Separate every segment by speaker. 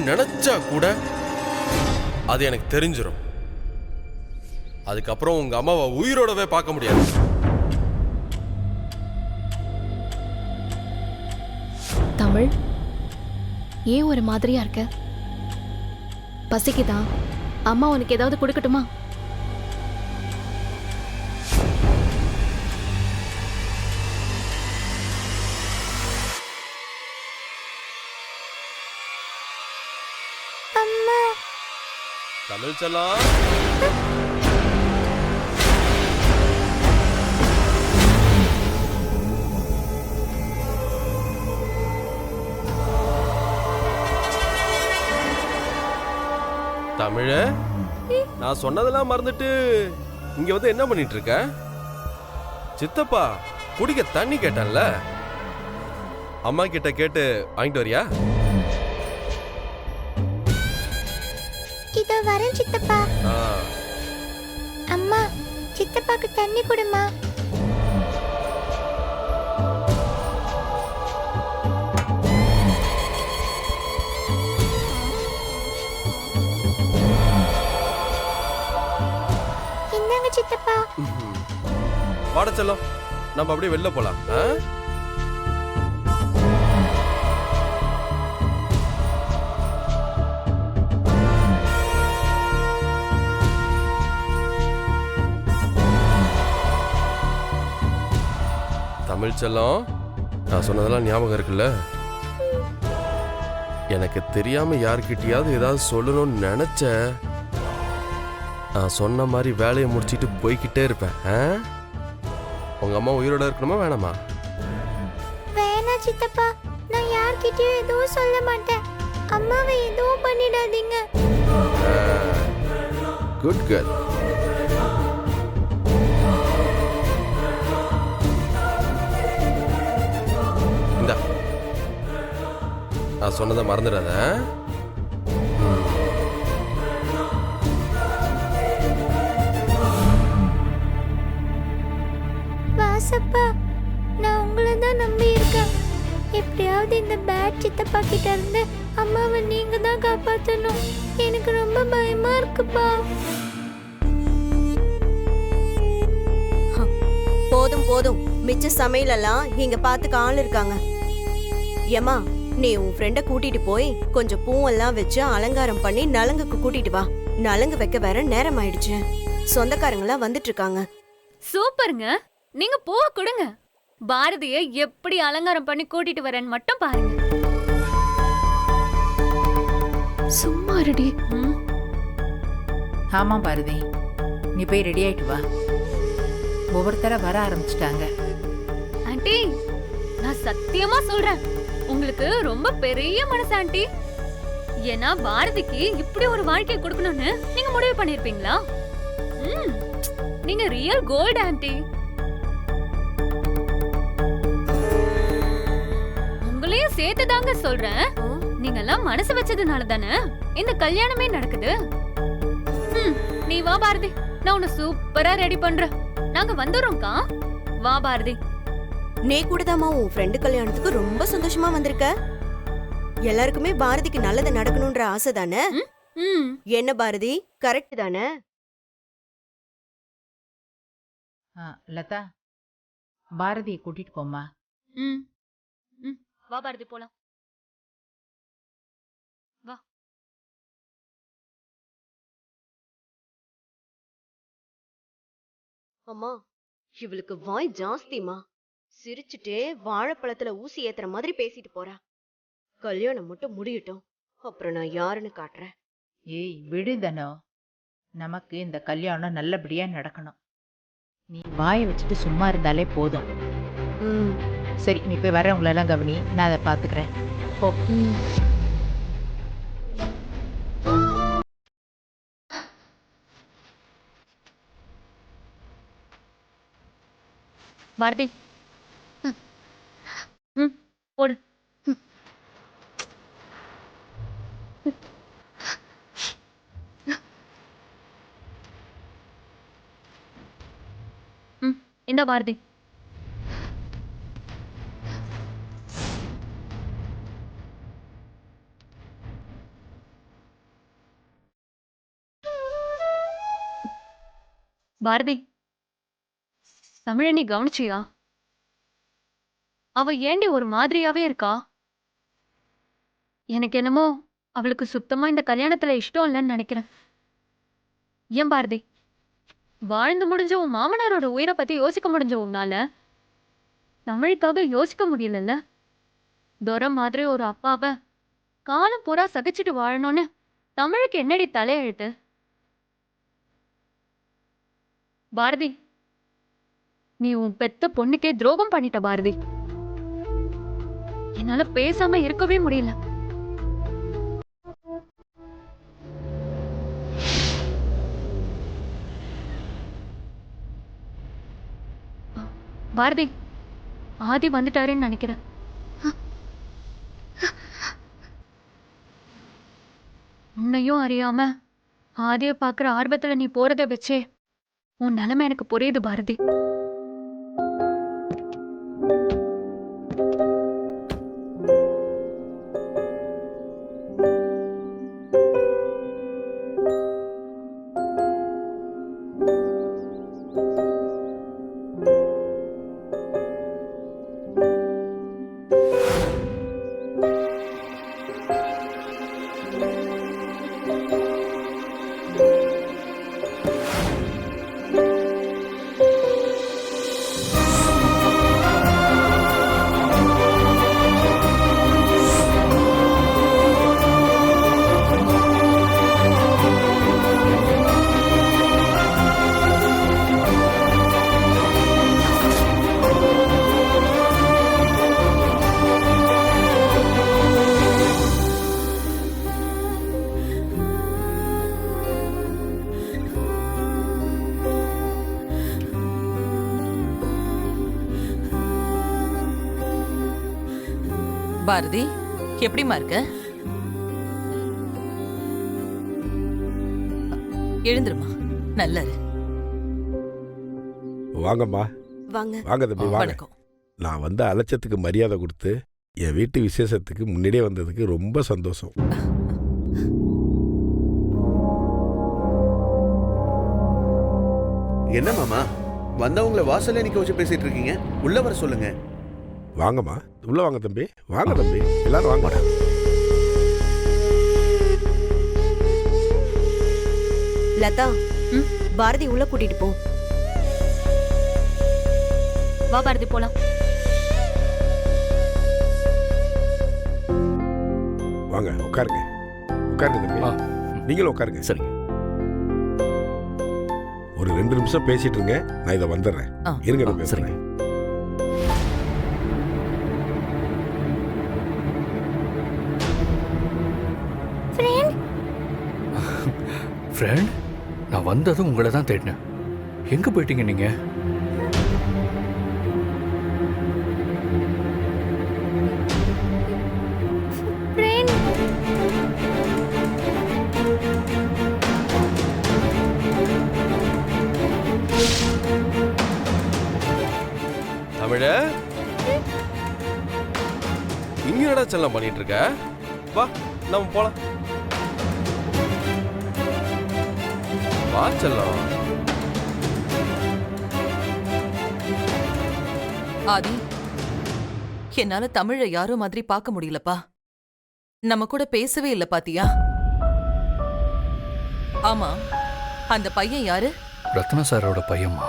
Speaker 1: சொல்லணும்னு நினைச்சா கூட அது எனக்கு தெரிஞ்சிடும். அதுக்கப்புறம் உங்க அம்மாவை உயிரோடவே பார்க்க முடியாது.
Speaker 2: தமிழ், ஏன் ஒரு மாதிரியா இருக்க? பசிக்குதா? அம்மா உனக்கு ஏதாவது கொடுக்கட்டுமா?
Speaker 1: தமிழ் செல்லம், தமிழ, நான் சொன்னதெல்லாம் மறந்துட்டு இங்க வந்து என்ன பண்ணிட்டு இருக்க? சித்தப்பா குடிக்க தண்ணி கேட்டேன்ல, அம்மா கிட்ட கேட்டு வாங்கிட்டு வரியா?
Speaker 3: இதோ வரேன் சித்தப்பா. அம்மா, சித்தப்பாக்கு தண்ணி கொடுமா. இந்தாங்க சித்தப்பா.
Speaker 1: வாட செல்லம், நம்ம அப்படியே வெளில போலாம். தமிழ் செல்லம், நான் சொன்னதெல்லாம் ஞாபகம் இருக்குல்ல? எனக்கு தெரியாம யார்கிட்டயாவது ஏதாவது சொல்லணும்னு நினைச்ச, நான் சொன்ன மாதிரி வேலையை முடிச்சிட்டு போய்கிட்டே இருப்பேன். உங்க அம்மா உயிரோட இருக்கணுமா வேணாமா?
Speaker 3: வேணா சித்தப்பா, நான் யார்கிட்டயும் எதுவும் சொல்ல மாட்டேன். அம்மாவை எதுவும் பண்ணிடாதீங்க.
Speaker 1: Good girl. இந்தா, நான் சொன்னதை மறந்துடாத.
Speaker 3: வாசப்பா, நான் உங்களை தான் நம்பி இருக்கேன். எப்படியாவது இந்த பேட் சித்தப்பா கிட்ட இருந்து அம்மாவை நீங்க தான் காப்பாற்றணும். எனக்கு ரொம்ப பயமா இருக்குப்பா.
Speaker 4: போதும் போதும், மிச்ச சமையலெல்லாம் இங்க பாத்துக்க ஆள் இருக்காங்க. ஏமா, நீ உன் ஃப்ரெண்ட கூட்டிட்டு போய் கொஞ்சம் பூவெல்லாம் வச்சு அலங்காரம் பண்ணி நலங்குக்கு கூட்டிட்டு வா. நலங்கு வைக்க வேற நேரம் ஆயிடுச்சு. சொந்தக்காரங்களாம் வந்துட்டு இருக்காங்க.
Speaker 5: சூப்பருங்க, நீங்க பூவை கொடுங்க. பாரதிய எப்படி அலங்காரம் பண்ணி கூட்டிட்டு வரேன்னு மட்டும் பாருங்க.
Speaker 2: சும்மா ரெடி.
Speaker 6: ஆமா பாரதி, நீ போய் ரெடி ஆயிட்டு வா. ஒவ்வொருத்தர வர ஆரம்பிச்சிட்டாங்க.
Speaker 5: ஆண்டி, நான் சத்தியமா சொல்றேன், உங்களுக்கு ரொம்ப பெரிய மனசு ஆண்டி. ஏன்னா பாரதிக்கு இப்படி ஒரு வாழ்க்கையை கொடுக்கணும்னு நீங்க முடிவு பண்ணிருப்பீங்களா? நீங்க ரியல் கோல்ட் ஆண்டி. உங்களையும் சேர்த்து தாங்க சொல்றேன். நீங்க எல்லாம் மனசு வச்சதுனால தானே இந்த கல்யாணமே நடக்குது. நீ வா பாரதி, நான் உன்னை சூப்பரா ரெடி பண்றேன். நாங்க வந்துடுறோம்க்கா. வா பாரதி.
Speaker 4: நீ கூடதாமா உன் ஃப்ரெண்டு கல்யாணத்துக்கு ரொம்ப சந்தோஷமா வந்திருக்க. எல்லாருக்குமே பாரதிக்கு நல்லது நடக்கணும்ன்ற ஆசை தானே? என்ன பாரதி, கரெக்ட் தானே?
Speaker 6: லதா, பாரதியை கூட்டிட்டு போமா.
Speaker 5: வா பாரதி, போலாம். வா.
Speaker 4: அம்மா, இவளுக்கு வாய் ஜாஸ்திமா. சிரிச்சுட்டே வாழைப்பழத்துல ஊசி ஏத்துற மாதிரி பேசிட்டு போறா. கல்யாணம் மட்டும் முடியட்டும், அப்புறம் நான் யாருன்னு காட்டுறேன்.
Speaker 6: ஏய் விடுதனோ, நமக்கு இந்த கல்யாணம் நல்லபடியா நடக்கணும். நீ வாயை வச்சுட்டு சும்மா இருந்தாலே போதும். சரி, நீ போய் வரவங்களெல்லாம் கவனி, நான் அதை பாத்துக்கிறேன். போ.
Speaker 5: பாரதி, போடு. இந்த பாரதி, பாரதி, தமிழை நீ கவனிச்சியா? அவ ஏண்டி ஒரு மாதிரியாவே இருக்கா? எனக்கு என்னமோ அவளுக்கு சுத்தமா இந்த கல்யாணத்துல இஷ்டம் இல்லைன்னு நினைக்கிறேன். ஏன் பாரதி, வாழ்ந்து முடிஞ்ச உன் மாமனாரோட உயிரை பத்தி யோசிக்க முடிஞ்ச உன்னால தமிழுக்காக யோசிக்க முடியலல்ல? துரை மாதிரி ஒரு அப்பாவை காலம் பூரா சகிச்சுட்டு வாழணும்னு தமிழுக்கு என்னடி தலையெழுத்து? பாரதி, நீ உன் பெத்த பொண்ணுக்கே துரோகம் பண்ணிட்ட பாரதி. என்னால பேசாம இருக்கவே முடியல. பாரதி, ஆதி வந்துட்டாருன்னு நினைக்கிறேன். உன்னையும் அறியாம ஆதிய பாக்குற ஆர்வத்துல நீ போறத வச்சே உன் நிலைமை எனக்கு புரியுது பாரதி.
Speaker 7: பாரதி, எப்படிமா இருக்க? எழுந்துருமா, நல்லா இரு.
Speaker 8: வாங்கம்மா.
Speaker 4: வாங்க.
Speaker 8: வாங்க தம்பி, வாங்க.
Speaker 7: வணக்கம்.
Speaker 8: நான் வந்து அலட்சத்துக்கு மரியாதை கொடுத்து என் வீட்டு விசேஷத்துக்கு முன்னாடியே வந்ததுக்கு ரொம்ப சந்தோஷம்.
Speaker 9: என்ன மாமா, வந்தவங்களை வாசல்ல நிக்க வச்சு பேசிட்டு இருக்கீங்க? உள்ள வர சொல்லுங்க.
Speaker 8: வாங்கம்மா, உள்ள வாங்க தம்பி. வாங்க தம்பி, எல்லாரும் வாங்க.
Speaker 4: லதா, பாரதி உள்ள கூட்டிட்டு போ.
Speaker 5: வா பாரதி, போலாம்.
Speaker 8: வாங்க, உட்காருங்க. உட்காருங்க தம்பி. நீங்களும் உட்காருங்க.
Speaker 10: சரிங்க.
Speaker 8: ஒரு 2 நிமிஷம் பேசிட்டு இருங்க, நான் இதை வந்துடுறேன். இருங்க தம்பி.
Speaker 10: சரிங்க. ஃப்ரெண்ட், நான் வந்ததும் உங்களை தான் தேடினேன். எங்க போயிட்டீங்க நீங்க?
Speaker 1: தமிழ, இங்க என்னடா செல்லம் பண்ணிட்டு இருக்க? வா, நம்ம போலாம். வா செல்லம்.
Speaker 7: ஆதி, என்னால தமிழை யாரோ மாதிரி பார்க்க முடியலப்பா. நம்ம கூட பேசவே இல்ல பாத்தியா? ஆமா, அந்த பையன் யாரு?
Speaker 10: ரத்னா சாரோட பையன்மா.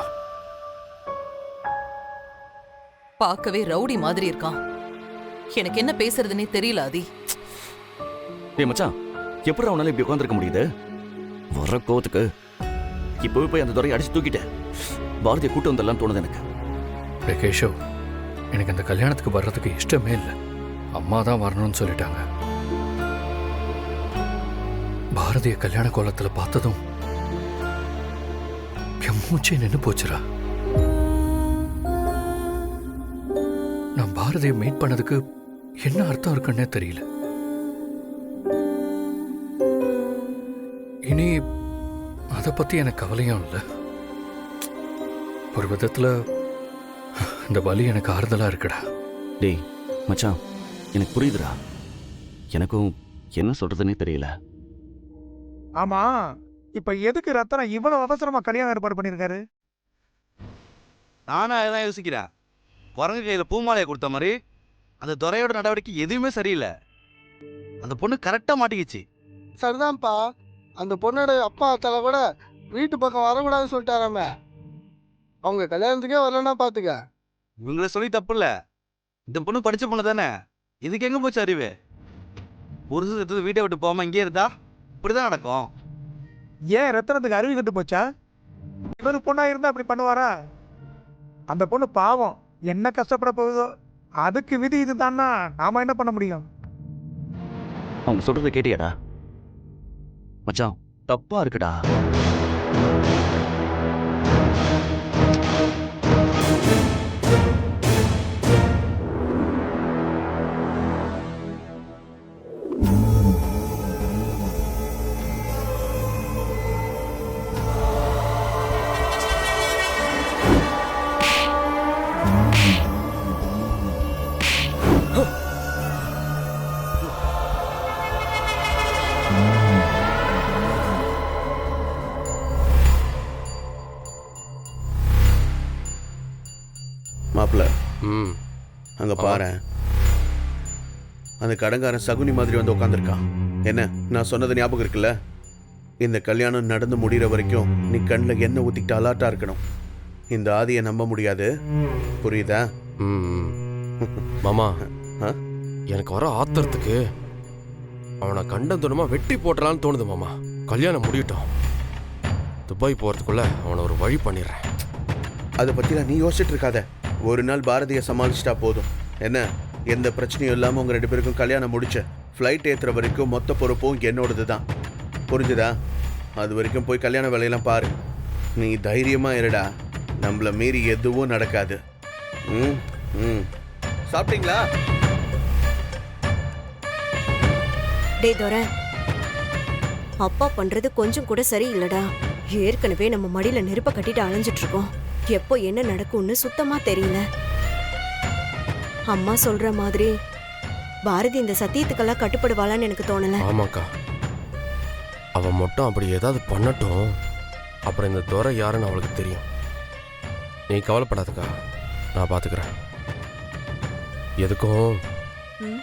Speaker 7: பார்க்கவே ரவுடி மாதிரி இருக்கான். எனக்கு என்ன பேசுறதுன்னே தெரியல ஆதி.
Speaker 10: டேய் மச்சான், எப்படி அவனால இப்படி உட்காந்துருக்க முடியுது? வர கோவத்துக்கு இப்பவே போய் அந்த துறையை அடிச்சு தூக்கிட்டேன். பாரதியை கூட்டு வந்தெல்லாம் தோணுது எனக்கு. டே கேஷவ், எனக்கு அந்த கல்யாணத்துக்கு வர்றதுக்கு இஷ்டமே இல்லை. அம்மா தான் வரணும்னு சொல்லிட்டாங்க. பாரதிய கல்யாண கோலத்துல பார்த்ததும் என் மூச்சே நின்று போச்சுரா. நான் பாரதியை மீட் பண்ணதுக்கு என்ன அர்த்தம் இருக்குன்னே தெரியல. இனி அதை பத்தி எனக்கு கவலையும் இல்லை. ஒரு விதத்துல இந்த வலி எனக்கு ஆறுதலா இருக்குடா.
Speaker 11: டேய் மச்சான், எனக்கு புரியுதுடா. எனக்கும் என்ன சொல்றதுன்னே தெரியல.
Speaker 12: ஆமா, இப்ப எதுக்கு ரத்தனம் இவ்வளவு அவசரமா கல்யாணம் ஏற்பாடு பண்ணிருக்காரு?
Speaker 9: நானும் அதான் யோசிக்கிறேன். குரங்கு கையில பூமாலையை கொடுத்த மாதிரி அந்த துறையோட நடவடிக்கை எதுவுமே சரியில்லை. அந்த பொண்ணு கரெக்டா மாட்டிக்கிச்சு.
Speaker 12: சரிதான்ப்பா, அந்த பொண்ணோட அப்பா தலை கூட வீட்டு பக்கம் வரக்கூடாதுன்னு சொல்லிட்டாராமே. அவங்க கல்யாணத்துக்கே வரலன்னா பாத்துக்க.
Speaker 9: இவங்கள சொல்லி தப்பு இல்ல. இந்த பொண்ணு படிச்ச பொண்ணு தானே, இதுக்கு எங்க போச்சு அறிவு? புருஷன் எடுத்தது வீட்டை விட்டு போகாம இங்கே இருந்தா இப்படிதான் நடக்கும்.
Speaker 12: ஏன் ரத்தனத்துக்கு அறிவு கட்டு போச்சா? இவரு பொண்ணா இருந்தா அப்படி பண்ணுவாரா? அந்த பொண்ணு பாவம், என்ன கஷ்டப்பட போகுதோ. அதுக்கு விதி இதுதான்னா நாம என்ன பண்ண முடியும்?
Speaker 10: அவங்க சொல்றதை கேட்டியாடா மச்சான்? தப்பா இருக்குடா.
Speaker 9: மாப்பிள்ள,
Speaker 1: ம்
Speaker 9: அங்க பாரு, அந்த கடங்காரன் சகுனி மாதிரி வந்து உட்காந்துருக்கான். என்ன, நான் சொன்னது ஞாபகம் இருக்குல்ல? இந்த கல்யாணம் நடந்து முடிகிற வரைக்கும் நீ கண்ணில் எண்ணெய் ஊத்திக்கிட்டு அலாட்டா இருக்கணும். இந்த ஆதியை நம்ப முடியாது, புரியுதா?
Speaker 1: ம் மாமா,
Speaker 9: ஆ?
Speaker 1: எனக்கு வர ஆத்திரத்துக்கு அவனை கண்டம் துணமா வெட்டி போட்டலான்னு தோணுது மாமா. கல்யாணம் முடியட்டும், துபாய் போகிறதுக்குள்ள அவனை ஒரு வழி பண்ணிடுறேன்.
Speaker 9: அதை பற்றிலாம் நீ யோசிச்சுட்டு இருக்காத. ஒரு நாள் பாரதியை சமாளிச்சிட்டா போதும். என்ன, எந்த பிரச்சனையும் இல்லாமல் உங்கள் 2 பேருக்கும் கல்யாணம் முடிச்ச ஃப்ளைட் ஏற்றுற வரைக்கும் மொத்த பொறுப்பும் என்னோடது தான். புரிஞ்சுதா? அது வரைக்கும் போய் கல்யாண வேலையெல்லாம் பாரு. நீ தைரியமாக இருடா, நம்மளை மீறி எதுவும் நடக்காது. ம் ம் சாப்பிட்டீங்களா?
Speaker 4: டேய் துரை, அப்பா பண்றது கொஞ்சம் கூட சரியில்லடா. ஏற்கனவே நம்ம மடியில நெருப்ப கட்டிட்டு அலைஞ்சிட்டு இருக்கோம். எப்போ என்ன நடக்கும்னு சுத்தமா தெரியல. அம்மா சொல்ற மாதிரி பாரதி இந்த சத்தியத்துக்கெல்லாம் கட்டுப்படுவாளான்னு எனக்கு தோணல.
Speaker 1: ஆமாக்கா, அவன் மட்டும் அப்படி ஏதாவது பண்ணட்டும், அப்புறம் இந்த துறை யாருன்னு அவளுக்கு தெரியும். நீ கவலைப்படாதக்கா, நான் பார்த்துக்கிறேன். எதுக்கும்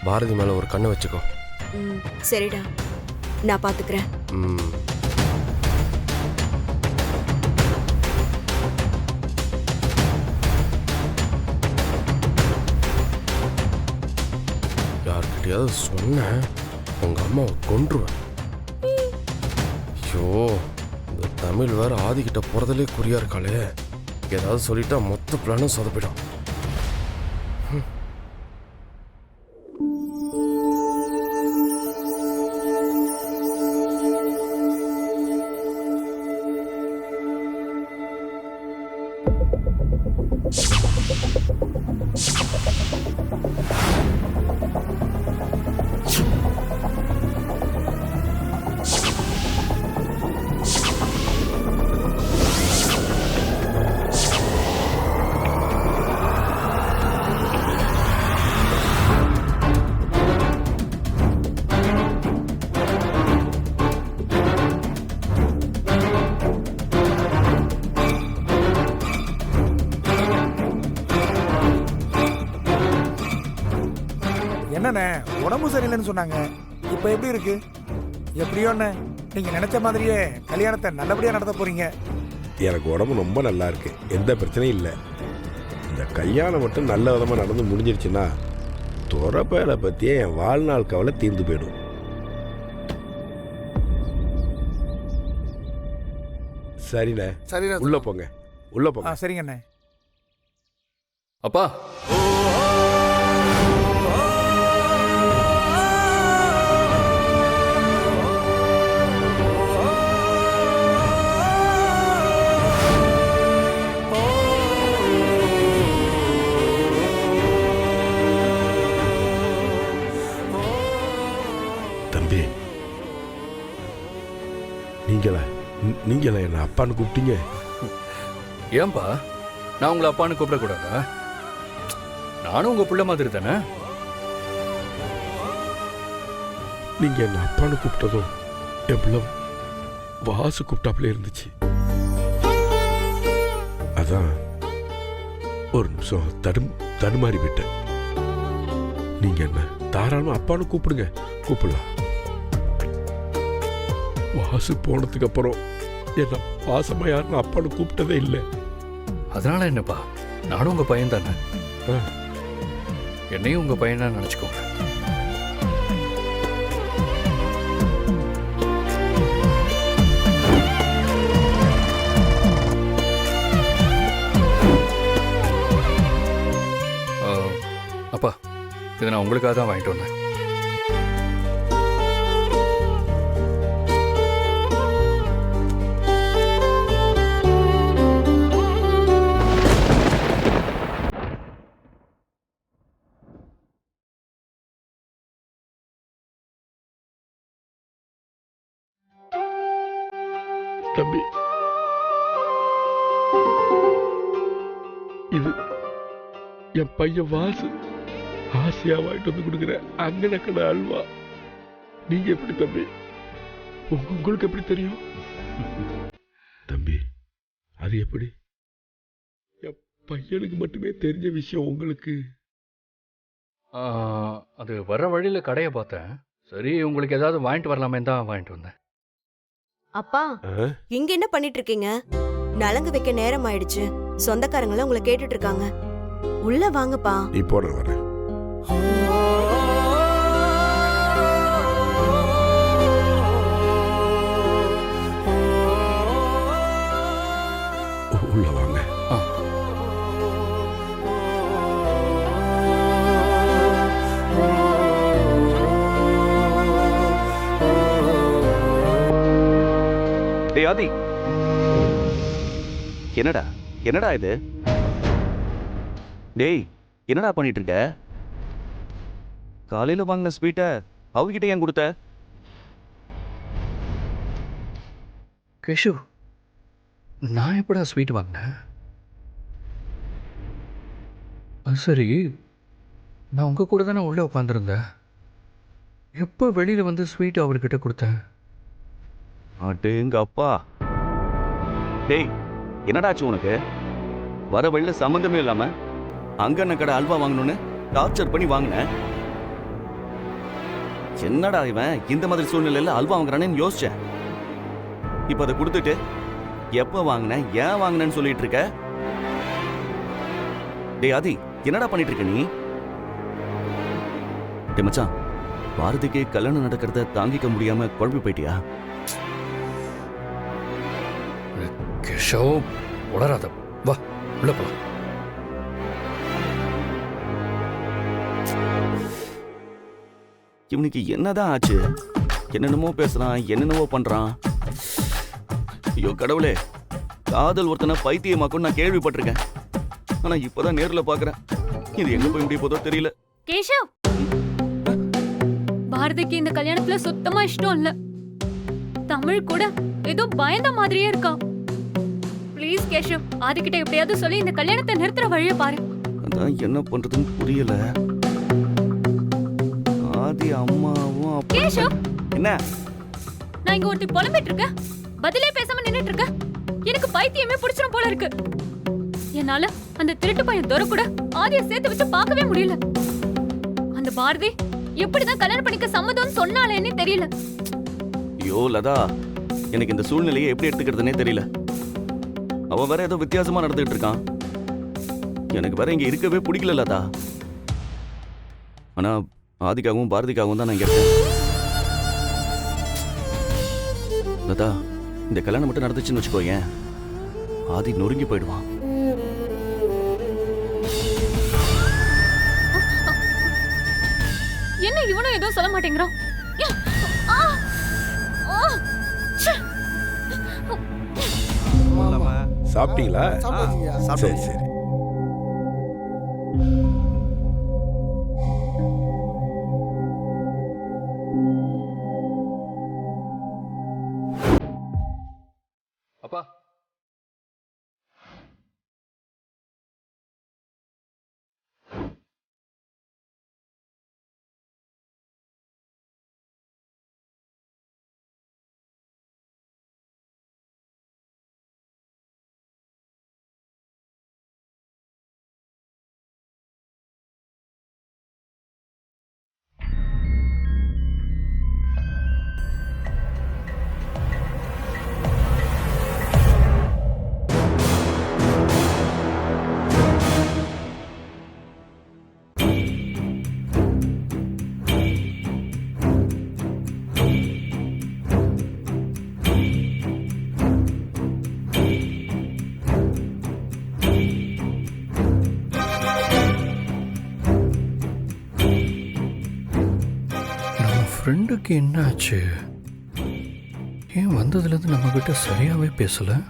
Speaker 1: பாரதி மேலே ஒரு கண்ணை வச்சுக்கோ.
Speaker 4: சரிடா, நான் பார்த்துக்கிறேன்.
Speaker 1: ம் யார்கிட்டயாவது சொன்னேன், உங்க அம்மாவை கொன்றுவேன். ஐயோ, இந்த தமிழ் வேற ஆதிக்கிட்ட போறதுலே குறியா இருக்காளே. ஏதாவது சொல்லிட்டா மொத்த பிளானும் சொதப்பிடும்.
Speaker 12: என்னண்ணே, உடம்பு சரியில்லைன்னு சொன்னாங்க, இப்ப எப்படி இருக்கு? எப்படியோண்ணே, நீங்க நினைச்ச மாதிரியே கல்யாணத்தை நல்லபடியா நடத்த போறீங்க.
Speaker 8: எனக்கு உடம்பு ரொம்ப நல்லா இருக்கு, எந்த பிரச்சனையும் இல்லை. இந்த கல்யாணம் மட்டும் நல்ல விதமாக நடந்து முடிஞ்சிருச்சுன்னா துறப்பையில பற்றியே என் வாழ்நாள் கவலை தீர்ந்து போயிடும். சரிண்ணே,
Speaker 12: சரி,
Speaker 8: உள்ள போங்க, உள்ள போங்க.
Speaker 12: சரிங்கண்ணே.
Speaker 11: அப்பா,
Speaker 8: தம்பி, நீங்களா என்ன அப்பான்னு கூப்பிட்டீங்க?
Speaker 11: ஏன்பா நான் உங்களை அப்பான்னு கூப்பிடக்கூடாதா? நானும் உங்க புள்ள மாதிரி தானே.
Speaker 8: நீங்க என்ன அப்பான்னு கூப்பிட்டதும் எவ்வளவு வாசு கூப்பிட்டாப்புல இருந்துச்சு. அதான் ஒரு நிமிஷம் தடுமாறி விட்டேன். நீங்க என்ன தாராளமா அப்பான்னு கூப்பிடுங்க, கூப்பிடலாம். வாசு போனதுக்கு அப்புறம் என்ன பாசமா யாருன்னு அப்பான்னு கூப்பிட்டதே இல்லை.
Speaker 11: அதனால என்னப்பா, நானும் உங்க பையன் தானே. என்னையும் உங்க பையனா நினைச்சுக்கோங்க. அப்பா, இதை நான் உங்களுக்காக தான் வாங்கிட்டு வந்தேன்.
Speaker 8: தம்பி, இது என் பையன் வாசு ஆசையா வாங்கிட்டு வந்து கொடுக்குற அங்கனக்கட அல்வா. நீங்க எப்படி தம்பி? உங்களுக்கு எப்படி தெரியும் தம்பி? அது எப்படி என் பையனுக்கு மட்டுமே தெரிஞ்ச விஷயம் உங்களுக்கு?
Speaker 11: அது வர வழியில கடையை பார்த்தேன். சரி, உங்களுக்கு ஏதாவது வாங்கிட்டு வரலாமே தான் வாங்கிட்டு வந்தேன்.
Speaker 4: அப்பா, இங்க என்ன பண்ணிட்டு இருக்கீங்க? நலங்கு வைக்க நேரம் ஆயிடுச்சு. சொந்தக்காரங்க உங்களை கேட்டுட்டு இருக்காங்க. உள்ள வாங்கப்பா.
Speaker 8: இப்போ நான் வரேன். உள்ள வாங்க.
Speaker 10: ஆதி, என்னடா என்னடா இது? டேய், என்னடா பண்ணிட்டு இருக்க? காலையில வாங்கின ஸ்வீட்டை அவகிட்ட ஏன் கொடுத்த?
Speaker 11: கேஷு, நான் எப்படா ஸ்வீட் வாங்கினேன்? அது சரி, நான் உங்க கூட தானே உள்ள உட்காந்துருந்தேன். எப்போ வெளியில வந்து ஸ்வீட் அவர்கிட்ட கொடுத்தேன்?
Speaker 10: எங்க அப்பா. டேய், என்னடாச்சு உனக்கு? வர வழியில சம்மந்தமே இல்லாம அங்கன்ன கடை அல்வா வாங்கணும்னு டார்ச்சர் பண்ணி வாங்கினேன். என்னடா இவன் இந்த மாதிரி சூழ்நிலையில அல்வா வாங்குறானேன்னு யோசிச்சேன். இப்ப அதை கொடுத்துட்டு எப்ப வாங்கின, ஏன் வாங்கினேன்னு சொல்லிட்டு இருக்க? டேய் ஆதி, என்னடா பண்ணிட்டு இருக்க நீ? டே மச்சான், பாரதிக்கு கல்யாணம் நடக்கிறத தாங்கிக்க முடியாம குழம்பி போயிட்டியா?
Speaker 11: கேஷோ, உளராத. வா, உள்ள போலாம்.
Speaker 10: இவனுக்கு என்னதான் ஆச்சு? என்னென்னமோ பேசுறான், என்னென்னமோ பண்றான். ஐயோ கடவுளே, காதல் ஒருத்தனை பைத்தியமாக்கும் நான் கேள்விப்பட்டிருக்கேன். ஆனா இப்பதான் நேர்ல பாக்குறேன். இது எங்க போய் முடிய போதோ தெரியல.
Speaker 5: கேஷவ், பாரதிக்கு இந்த கல்யாணத்துல சுத்தமா இஷ்டம் இல்ல. தமிழ் கூட ஏதோ பயந்த மாதிரியே இருக்கான். ப்ளீஸ் கேஷவ், ஆதிக்கிட்ட எப்படியாவது சொல்லி இந்த கல்யாணத்தை நிறுத்துற வழியை பாரு.
Speaker 10: அதான் என்ன பண்றதுன்னு புரியல. ஆதி அம்மாவும்
Speaker 5: கேஷவ்,
Speaker 10: என்ன?
Speaker 5: நான் இங்க ஒருத்தி புலம்பிட்டு இருக்க, பதிலே பேசாம நின்னுட்டு இருக்க. எனக்கு பைத்தியமே பிடிச்சிரும் போல இருக்கு. என்னால அந்த திருட்டு பையன் துரை கூட ஆதியை சேர்த்து வச்சு பார்க்கவே முடியல. அந்த பாரதி எப்படிதான் கல்யாணம் பண்ணிக்க சம்மதம்னு சொன்னாலேன்னு தெரியல.
Speaker 10: ஐயோ லதா, எனக்கு இந்த சூழ்நிலையை எப்படி எடுத்துக்கிறதுனே தெரியல. அவன் வேற ஏதோ வித்தியாசமா நடந்துகிட்டு இருக்கான். எனக்கு வேற இங்க இருக்கவே பிடிக்கல லதா. ஆனா ஆதிக்காகவும் பாரதிக்காகவும் தான் நான் இங்க இருக்கேன். லதா, இந்த கல்யாணம் மட்டும் நடந்துச்சுன்னு வச்சுக்கோ, ஏன் ஆதி நொறுங்கி போயிடுவான்.
Speaker 5: என்ன இவனும் எதுவும் சொல்ல மாட்டேங்கிறான்?
Speaker 8: சாப்பிட்டீங்களா? சரி சரி.
Speaker 11: அப்பா, ஃப்ரெண்டுக்கு என்ன ஆச்சு? ஏன் வந்ததுலேருந்து நம்மக்கிட்ட சரியாகவே பேசலை?